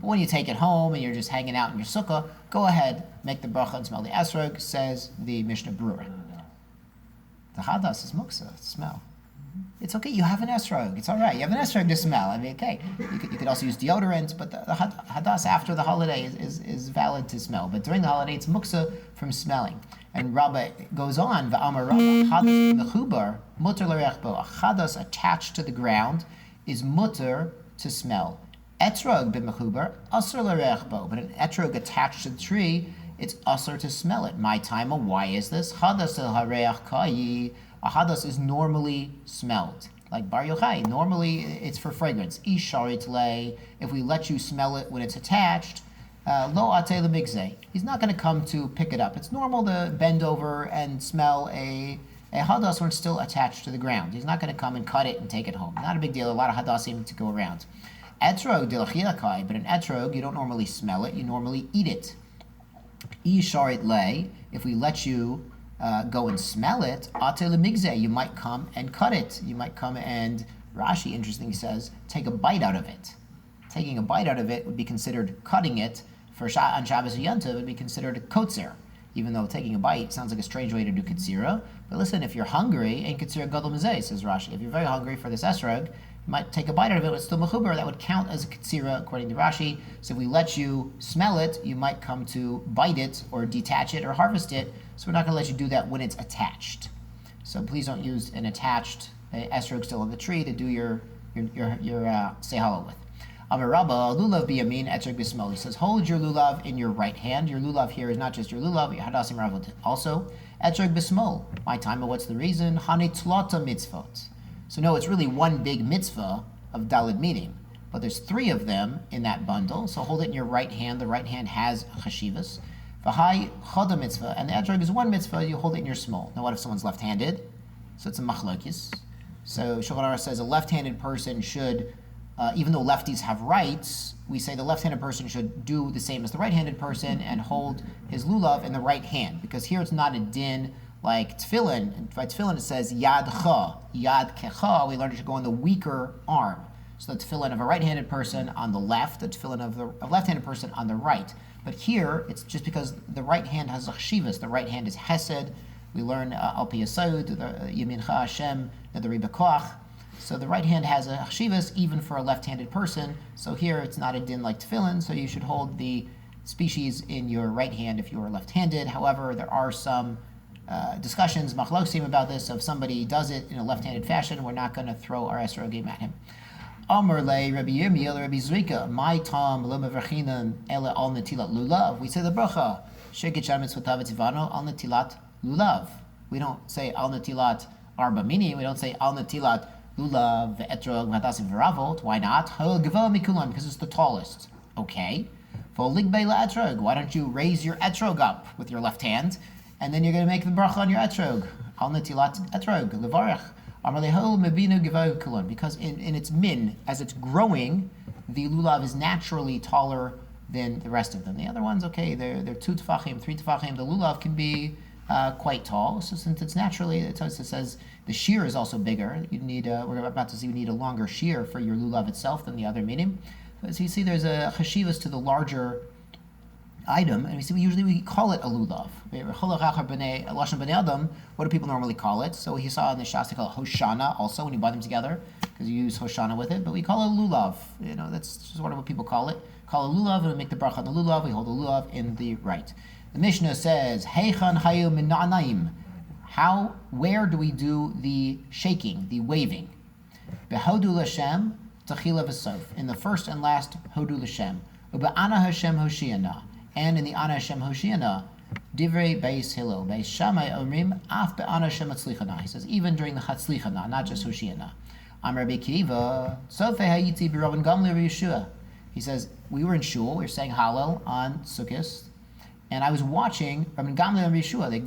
But when you take it home and you're just hanging out in your sukkah, go ahead, make the bracha and smell the esrog, says the Mishnah Berurah. The hadas is muksa, smell. It's okay, you have an esrog, it's all right. You have an esrog to smell. I mean, okay. You could also use deodorant, but the hadas after the holiday is valid to smell. But during the holiday, it's muksa from smelling. And Rabbi goes on, V'amar Rabba, hadas mechubar, mutter l'reach bo. A hadas attached to the ground is mutter to smell. Etrog b'mechubar, asr l'reach bo. But an etrog attached to the tree, it's asr to smell it. My time, why is this? Hadas el hareach kayi. A hadas is normally smelled. Like Bar Yochai, normally it's for fragrance. Isharit le, if we let you smell it when it's attached, lo ate lemigzeh. He's not going to come to pick it up. It's normal to bend over and smell a hadas when it's still attached to the ground. He's not going to come and cut it and take it home. Not a big deal. A lot of hadasim to go around. Etrog dilachiakai, but an etrog, you don't normally smell it. You normally eat it. Isharit le, if we let you go and smell it, ate lemigzeh, you might come and cut it. You might come and, Rashi, interestingly says, take a bite out of it. Taking a bite out of it would be considered cutting it. On Shabbos or Yontiv, would be considered kotzer. Even though taking a bite sounds like a strange way to do katsira. But listen, if you're hungry, ain't katsira gadol mizeh, says Rashi. If you're very hungry for this esrog, you might take a bite out of it, but it's still mechubar. That would count as a katsira, according to Rashi. So if we let you smell it, you might come to bite it or detach it or harvest it. So we're not going to let you do that when it's attached. So please don't use an attached esrog still on the tree to do your sehala with. Amar Rabba, lulav biyamin etrog bismol. He says, hold your lulav in your right hand. Your lulav here is not just your lulav, but your hadasim ravot also. Etrog bismol. My time, what's the reason? Hanitlata mitzvot. So no, it's really one big mitzvah of dalid meeting, but there's 3 of them in that bundle. So hold it in your right hand. The right hand has chashivas. V'hai chada mitzvah, and the etrog is 1 mitzvah. You hold it in your small. Now, what if someone's left-handed? So it's a machlokes. So Shulchan Aruch says a left-handed person should, even though lefties have rights, we say the left-handed person should do the same as the right-handed person and hold his lulav in the right hand, because here it's not a din like tefillin. By tefillin it says yad kecha. We learned it should go on the weaker arm. So the tefillin of a right-handed person on the left, the tefillin of a left-handed person on the right. But here, it's just because the right hand has chshivas. The right hand is hesed. We learn al pi yasod, yamincha Hashem, the ribakoach. So the right hand has a chshivas even for a left-handed person. So here, it's not a din like tefillin. So you should hold the species in your right hand if you are left-handed. However, there are some discussions, machlosim, about this. So if somebody does it in a left-handed fashion, we're not going to throw our esrogim at him. Amar le Rabbi Yirmiyah Rabbi Zrika, my tam lo mevrachinam ele al netilat lulav. We say the bracha shegit shar mitzvotav etzivano al netilat lulav. We don't say al netilat arba mini. We don't say al netilat lulav ve'etrog v'hadasim v'ravot. Why not? Ha'ol gevah mikulam, because it's the tallest. Okay. V'oligbei la'etrog. Why don't you raise your etrog up with your left hand, and then you're going to make the bracha on your etrog. Al netilat etrog levarech. Because in its min, as it's growing, the lulav is naturally taller than the rest of them. The other ones, okay, they're 2 tefachim, 3 tefachim. The lulav can be quite tall. So since it's naturally, it says the shear is also bigger. You need we're about to see we need a longer shear for your lulav itself than the other minim. So you see, there's a chashivas to the larger item, and we call it a lulav. What do people normally call it? So he saw in the Shas they call it Hoshana also when you buy them together because you use Hoshana with it. But we call it a lulav. That's sort of what people call it. Call it a lulav, and we make the bracha on the lulav. We hold the lulav in the right. The Mishnah says, Heichan hayu minanaim. Where do we do the shaking, the waving? Behodu l'Shem tachila v'sof. In the first and last Hodu l'Shem. Ube'ana Hashem Hoshiana. And in the Ana Hashem Hoshiana, Divrei Beis Hillel, Beis Shammai Omrim, Af be'ana Hashem Hatzlichana. He says, even during the Hatzlichana, not just Hoshiana. Am Rabbi Kiva, Sofe Hayiti b'Rabban Gamliel Yeshua. He says, we were in shul, we were saying Hallel on Sukkot, and I was watching Rabban Gamliel and Yeshua, the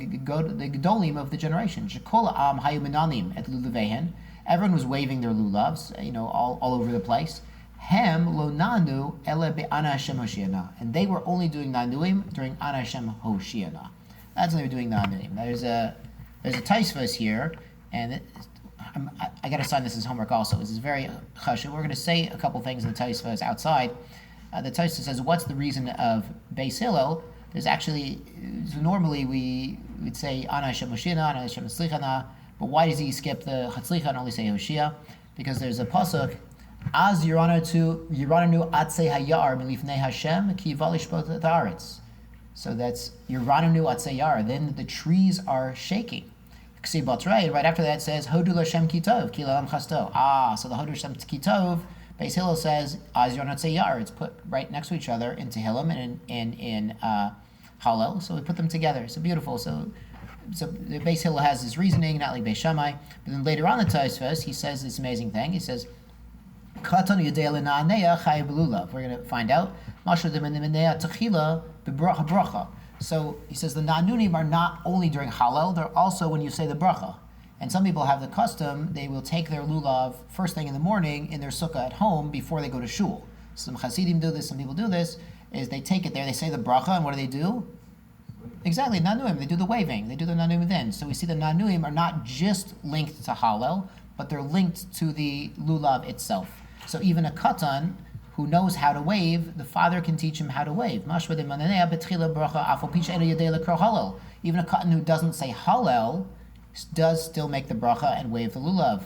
Gedolim of the generation. Shekol Am Hayu Menanim et Luluvehen. Everyone was waving their lulavs, all over the place. Hem lo nanu ele be'ana Hashem Hoshiana. And they were only doing nanuim during Ana Hashem Hoshiana. That's when they were doing nanuim. There's a taisvos here, and I got to sign this as homework also. This is very chashuv. We're going to say a couple things in the taisvos outside. The taisvos says, what's the reason of Beis Hillel? There's actually, so normally we would say Ana Hashem Hoshiana, Ana Hashem Hatzlichana, but why does he skip the Hatzlicha and only say Hoshia? Because there's a pasuk, Az Yirananu Atzei Hayar Milifnei Hashem Ki Valishpot Haaretz. So that's Yirananu Atzei Yar. Then the trees are shaking. Right after that it says Hodu L'Shem Kitov Ki L'Am Chasto. So the Hodu L'Shem Kitov, Beis Hillel says Az Yirananu Atzei Yar. It's put right next to each other in Tehillim and in Hallel. So we put them together. So beautiful. So the Beis Hillel has his reasoning, not like Beis Shammai. But then later on the Tosfos, he says this amazing thing. He says, Katan Yudei L'Na'aneya Chay B'Lulav. We're going to find out. So he says the Na'anunim are not only during Hallel, they're also when you say the bracha. And some people have the custom, they will take their lulav first thing in the morning in their sukkah at home before they go to shul. Some Hasidim do this, some people do this, is they take it there, they say the bracha, and what do? Exactly, Nanuim, they do the waving, they do the Nanuim then. So we see the Nanuim are not just linked to Hallel, but they're linked to the lulav itself. So even a katan who knows how to wave, the father can teach him how to wave. Even a katan who doesn't say Hallel does still make the bracha and wave the lulav.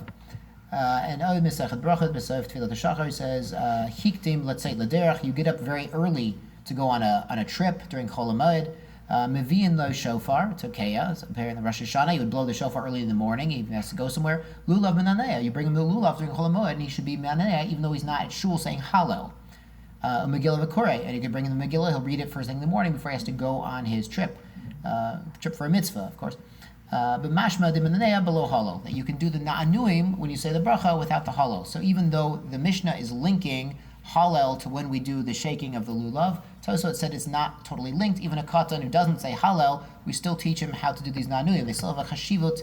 And Mesechet Brachot B'Sof Tfilat HaShachar says, Hiktim, let's say L'derech, you get up very early to go on a trip during Chol HaMoed. Mevi'in lo shofar to Keah. So apparently in the Rosh Hashanah, you would blow the shofar early in the morning. He has to go somewhere. Lulav Menanea. You bring him the lulav during Chol HaMoed, and he should be Menanea, even though he's not at shul saying Hallel. Megillah V'Koreh, and you can bring him the Megillah. He'll read it first thing in the morning before he has to go on his trip for a mitzvah, of course. But mashma de Menanea below Hallel. That you can do the Na'anuim when you say the bracha without the Hallel. So even though the Mishnah is linking Hallel to when we do the shaking of the lulav, Tosfot said it's not totally linked. Even a katan who doesn't say Hallel, we still teach him how to do these Na'anuim. They still have a chashivut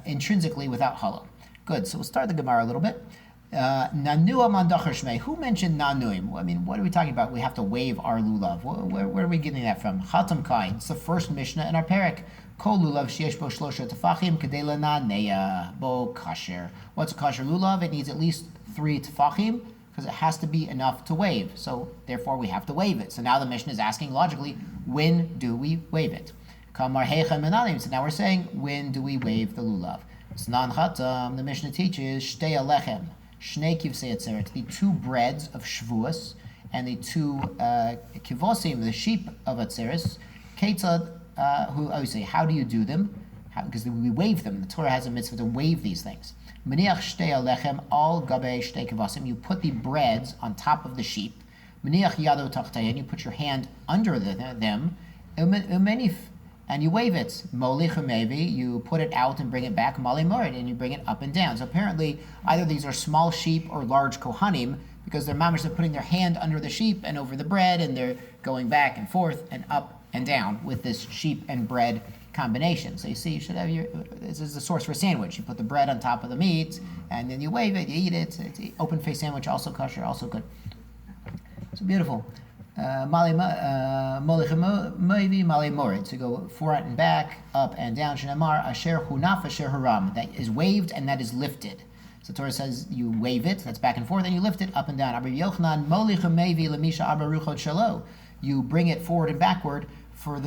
intrinsically without Hallel. Good, so we'll start the Gemara a little bit. Nanua mandachar shmei. Who mentioned Na'anuim? I mean, what are we talking about? We have to wave our lulav. Where are we getting that from? Chatam kai. It's the first Mishnah in our parak. Kol lulav sheyesh bo shlosha tefachim kedei l'na'neya bo kasher. What's a kasher lulav? It needs at least 3 tefachim because it has to be enough to wave. So therefore we have to wave it. So now the Mishnah is asking logically, when do we wave it? Kamar heicha menalim. So now we're saying, when do we wave the lulav? Snan chatam. The Mishnah teaches shtei alechem. Shnei kivsei atzeret, the 2 breads of Shavuos, and the 2 kivosim, the sheep of Atzeres. Ketzad, how do you do them? Because we wave them. The Torah has a mitzvah to wave these things. Meniach shtei alechem al gabei shtei kivosim. You put the breads on top of the sheep. Meniach yado tachtein. You put your hand under them. Umenif. And you wave it. Molich umevi, you put it out and bring it back. Mali morid, and you bring it up and down. So apparently, either these are small sheep or large kohanim, because they're mamish, they're putting their hand under the sheep and over the bread, and they're going back and forth and up and down with this sheep and bread combination. So you see, you should have this is the source for a sandwich. You put the bread on top of the meat, and then you wave it, you eat it. It's an open-faced sandwich, also kosher, also good. So beautiful. So go forward and back, up and down. Shenamar asher hunaf asher haram. That is waved and that is lifted. So Torah says you wave it, that's back and forth, and you lift it up and down. You bring it forward and backward for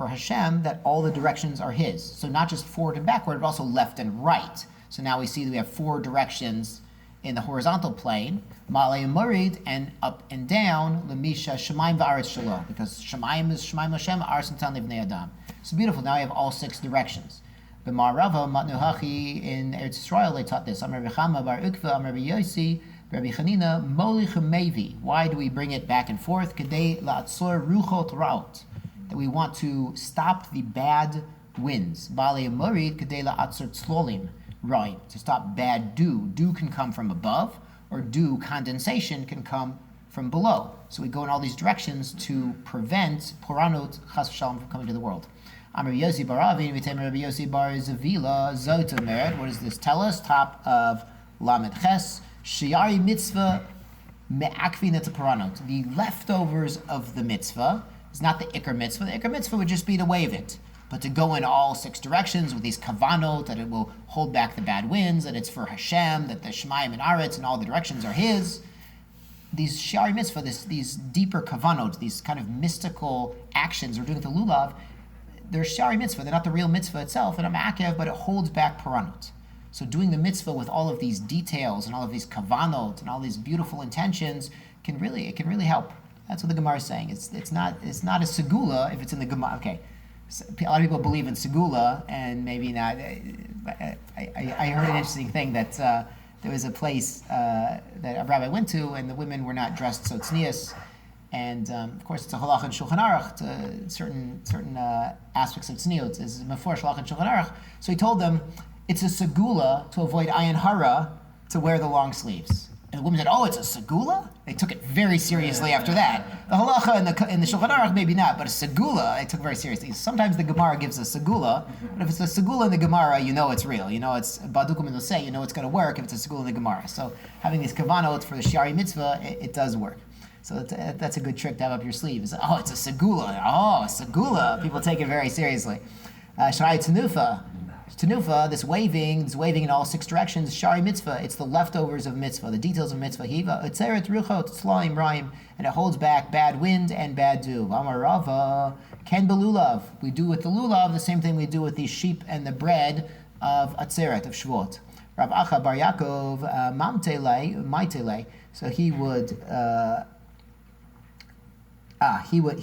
Hashem, that all the directions are His. So not just forward and backward, but also left and right. So now we see that we have 4 directions in the horizontal plane, Malay Murid, and up and down, Lemisha Shemaim V'aretz Shelo, because Shemaim is Shemaim Hashem, Aretz Natan Livnei Adam. So beautiful, now we have all 6 directions. B'Ma'arava, Matnuhachi, in Eretz Yisrael, they taught this. Amar Bechama Bar Ukva, Amar B'Yosi, Rabbi Chanina, Molich Mevi. Why do we bring it back and forth? Kedei la'atzor ruchot ra'ot. That we want to stop the bad winds. Ba'alei Murid, Kedei la'atzor tzlolim. Right, to stop bad dew. Dew can come from above, or dew condensation can come from below. So we go in all these directions to prevent poranot chas v'shalom from coming to the world. Amar Yosi Baravin, Vitem Rabbi Yosi Bar Zavila Zotomer. What does this tell us? Top of Lamed Ches, Shiari Mitzvah Me'akvin et Poranot. The leftovers of the mitzvah is not the Iker Mitzvah. The Iker Mitzvah would just be to wave it. But to go in all 6 directions with these kavanot, that it will hold back the bad winds, that it's for Hashem, that the Shemayim and Aretz and all the directions are His. These Shari Mitzvah, these deeper kavanot, these kind of mystical actions we're doing with the Lulav, they're Shari Mitzvah. They're not the real mitzvah itself, and a ma'akev, but it holds back paranot. So doing the mitzvah with all of these details and all of these kavanot and all these beautiful intentions can really help. That's what the Gemara is saying. It's not a segula if it's in the Gemara. Okay. So a lot of people believe in segula, and maybe not. I heard an interesting thing that there was a place that a rabbi went to, and the women were not dressed so tznius, and of course it's a halach and Shulchan Aruch. Certain aspects of tzniut is mefor halach and Shulchan Aruch. So he told them it's a segula to avoid ayin hara to wear the long sleeves. And the women said, "Oh, it's a segula." They took it very seriously after that. The halacha and the Shulchan Aruch maybe not, but a segula they took very seriously. Sometimes the Gemara gives a segula, but if it's a segula in the Gemara, you know it's real. You know it's badukum and say. You know it's going to work if it's a segula in the Gemara. So having these kavanot for the Shari Mitzvah, it does work. So that's a good trick to have up your sleeve. It's a segula. Oh, a segula. People take it very seriously. Shari Tanufa. Tanufa, this waving in all 6 directions, Shari Mitzvah, it's the leftovers of Mitzvah, the details of Mitzvah. Hiva, Utzeret Ruchot, Slaim Raim, and it holds back bad wind and bad dew. Amarava, Ken Belulav. We do with the Lulav the same thing we do with the sheep and the bread of Atzeret, of Shvuot. Rav Acha Bar Yaakov, Maitele. So he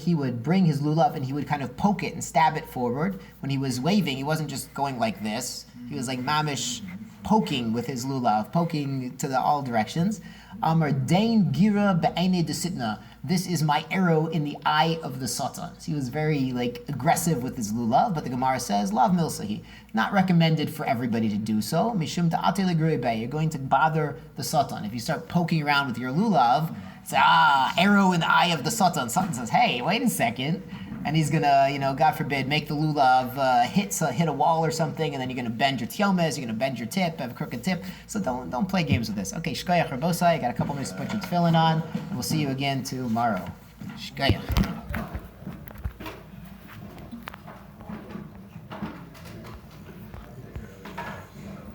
would bring his lulav and he would kind of poke it and stab it forward. When he was waving, he wasn't just going like this. He was like mamish poking with his lulav, poking to all directions. Amar dain gira be'ene desitna. This is my arrow in the eye of the satan. So he was very aggressive with his lulav, but the Gemara says, lav milsahi. Not recommended for everybody to do so. Mishum ta'ate legrebe. You're going to bother the satan. If you start poking around with your lulav, it's arrow in the eye of the satan. Satan says, hey, wait a second. And he's going to, God forbid, make the lulav hit a wall or something, and then you're going to bend your tiomes, you're going to bend your tip, have a crooked tip. So don't play games with this. Okay, shkoyach rabosai. I got a couple minutes to put your tefillin on, and we'll see you again tomorrow. Shkoyach.